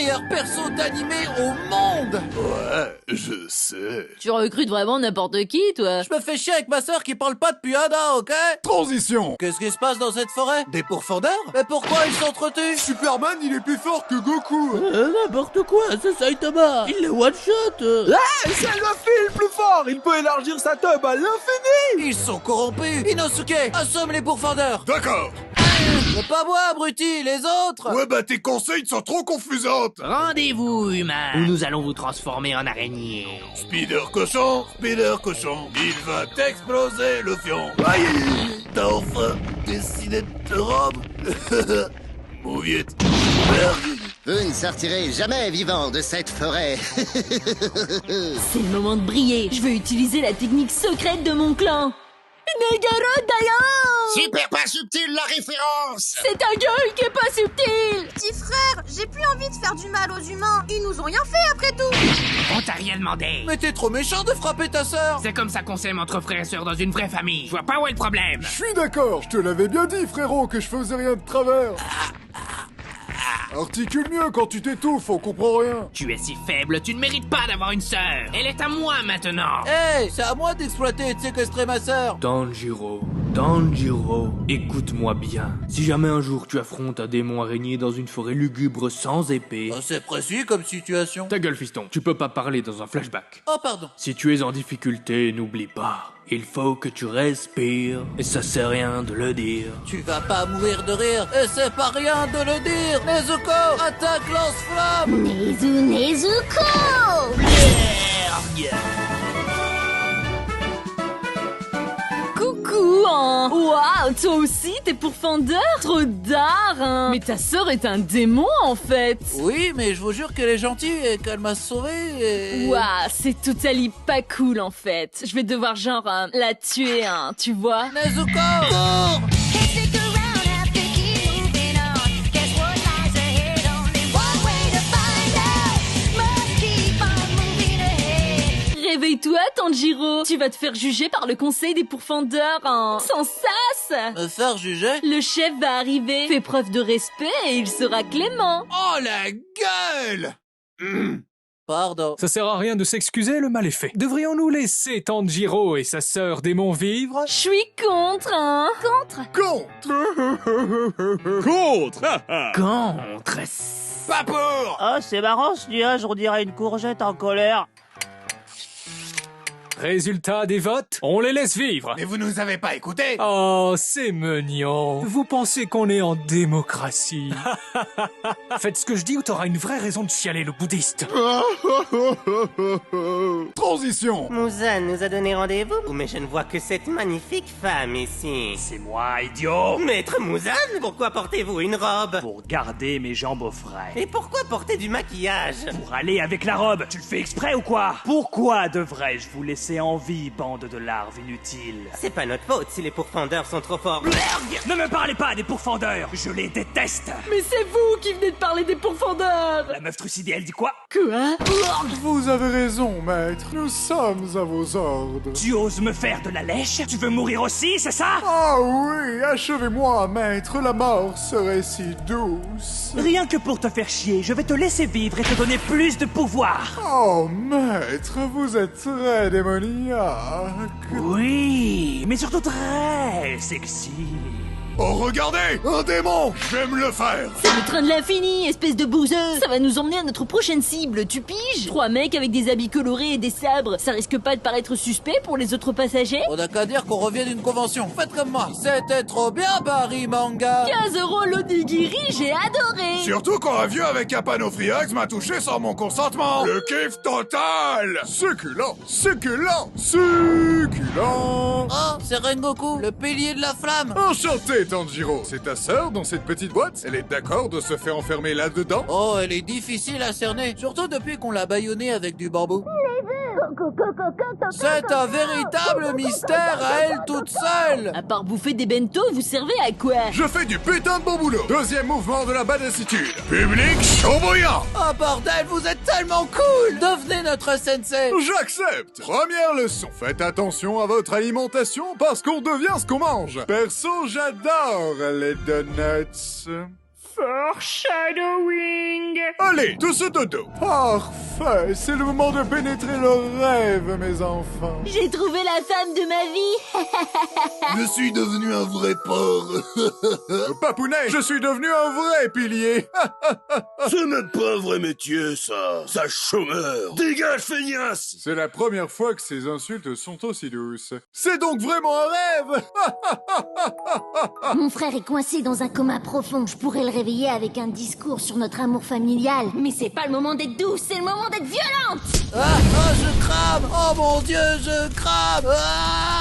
meilleur perso d'animé au monde. Ouais, je sais. Tu recrutes vraiment n'importe qui, toi? Je me fais chier avec ma sœur qui parle pas depuis un an, ok? Transition. Qu'est-ce qui se passe dans cette forêt? Des pourfendeurs? Mais pourquoi ils s'entretuent? Superman, il est plus fort que Goku. N'importe quoi, c'est Saitama. Il le one-shot. C'est le fil plus fort. Il peut élargir sa tub à l'infini. Ils sont corrompus. Inosuke, assomme les pourfendeurs. D'accord. Mais pas moi, abruti, les autres. Ouais, bah tes conseils sont trop confusantes. Rendez-vous, humain, où nous allons vous transformer en araignée. Spider cochon, il va t'exploser le fion. Aïe, t'as enfin décidé de te rendre. Mouillette. Vous ne sortirez jamais vivant de cette forêt. C'est le moment de briller. Je veux utiliser la technique secrète de mon clan. Negarodaya! Super pas subtil la référence. C'est ta gueule qui est pas subtile! Petit frère, j'ai plus envie de faire du mal aux humains. Ils nous ont rien fait après tout. On t'a rien demandé. Mais t'es trop méchant de frapper ta sœur. C'est comme ça qu'on s'aime entre frères et sœurs dans une vraie famille. Je vois pas où est le problème. Je suis d'accord, je te l'avais bien dit, frérot, que je faisais rien de travers. Articule mieux quand tu t'étouffes, on comprend rien. Tu es si faible, tu ne mérites pas d'avoir une sœur. Elle est à moi maintenant. Hey, c'est à moi d'exploiter et de séquestrer ma sœur. Tanjiro, écoute-moi bien. Si jamais un jour tu affrontes un démon araignée dans une forêt lugubre sans épée... C'est précis comme situation. Ta gueule, fiston, tu peux pas parler dans un flashback. Oh, pardon. Si tu es en difficulté, n'oublie pas. Il faut que tu respires, et ça sert à rien de le dire. Tu vas pas mourir de rire, et c'est pas rien de le dire. Nezuko, attaque lance-flamme. Nezuko. Coucou, hein! Waouh, toi aussi, t'es pourfendeur? Trop d'art, hein! Mais ta sœur est un démon, en fait! Oui, mais je vous jure qu'elle est gentille et qu'elle m'a sauvé et... Waouh, c'est totalement pas cool, en fait. Je vais devoir, genre, la tuer, hein, tu vois? Nezuko, cours! Réveille-toi, Tanjiro! Tu vas te faire juger par le conseil des pourfendeurs, hein! Sans sas! Me faire juger? Le chef va arriver. Fais preuve de respect et il sera clément. Oh la gueule. Pardon. Ça sert à rien de s'excuser, le mal est fait. Devrions-nous laisser Tanjiro et sa sœur démon vivre? Je suis contre, hein? Contre? Contre. Pas pour. Ah, c'est marrant ce nuage, on dirait une courgette en colère. Résultat des votes, on les laisse vivre. Mais vous nous avez pas écoutés. Oh, c'est mignon. Vous pensez qu'on est en démocratie? Faites ce que je dis ou t'auras une vraie raison de chialer, le bouddhiste. Transition. Muzan nous a donné rendez-vous, mais je ne vois que cette magnifique femme ici. C'est moi, idiot. Maître Muzan, pourquoi portez-vous une robe? Pour garder mes jambes au frais. Et pourquoi porter du maquillage? Pour aller avec la robe. Tu le fais exprès ou quoi? Pourquoi devrais-je vous laisser en vie, bande de larves inutiles? C'est pas notre faute si les pourfendeurs sont trop forts. Ne me parlez pas des pourfendeurs. Je les déteste. Mais c'est vous qui venez de parler des pourfendeurs! La meuf trucidée, elle dit quoi? Quoi? Vous avez raison, maître. Nous sommes à vos ordres. Tu oses me faire de la lèche? Tu veux mourir aussi, c'est ça? Ah oui, achevez-moi, maître. La mort serait si douce. Rien que pour te faire chier, je vais te laisser vivre et te donner plus de pouvoir. Oh, maître, vous êtes très démoniaque. Oui, mais surtout très sexy. Oh, regardez, un démon. Je vais me le faire. C'est le train de l'infini, espèce de bouseux! Ça va nous emmener à notre prochaine cible, tu piges? 3 mecs avec des habits colorés et des sabres, ça risque pas de paraître suspect pour les autres passagers? On a qu'à dire qu'on revient d'une convention. Faites comme moi. C'était trop bien, Paris Manga. 15 € l'onigiri, j'ai adoré! Surtout quand un vieux avec un panneau Friax m'a touché sans mon consentement. Le kiff total. Succulent, succulent, succulent. Oh, c'est Rengoku, le pilier de la flamme. Enchanté, Tanjiro. C'est ta sœur dans cette petite boîte? Elle est d'accord de se faire enfermer là-dedans? Oh, elle est difficile à cerner. Surtout depuis qu'on l'a bâillonnée avec du bambou. C'est un véritable mystère à elle toute seule. À part bouffer des bento, vous servez à quoi? Je fais du putain de bon boulot. Deuxième mouvement de la badassitude. Public chaud bouillant. Oh bordel, vous êtes tellement cool. Devenez notre sensei. J'accepte. Première leçon. Faites attention à votre alimentation parce qu'on devient ce qu'on mange. Perso, j'adore les donuts. Foreshadowing. Allez, tous au dodo. Parfait, c'est le moment de pénétrer le rêve, mes enfants. J'ai trouvé la femme de ma vie. Je suis devenu un vrai porc. Papounet, je suis devenu un vrai pilier. C'est même pas un vrai métier, ça. Ça chômeur. Dégage, feignasse. C'est la première fois que ces insultes sont aussi douces. C'est donc vraiment un rêve. Mon frère est coincé dans un coma profond. Je pourrais le réveiller avec un discours sur notre amour familial. Mais c'est pas le moment d'être douce, c'est le moment d'être violente. Ah, je crame. Oh mon Dieu, je crame. Ah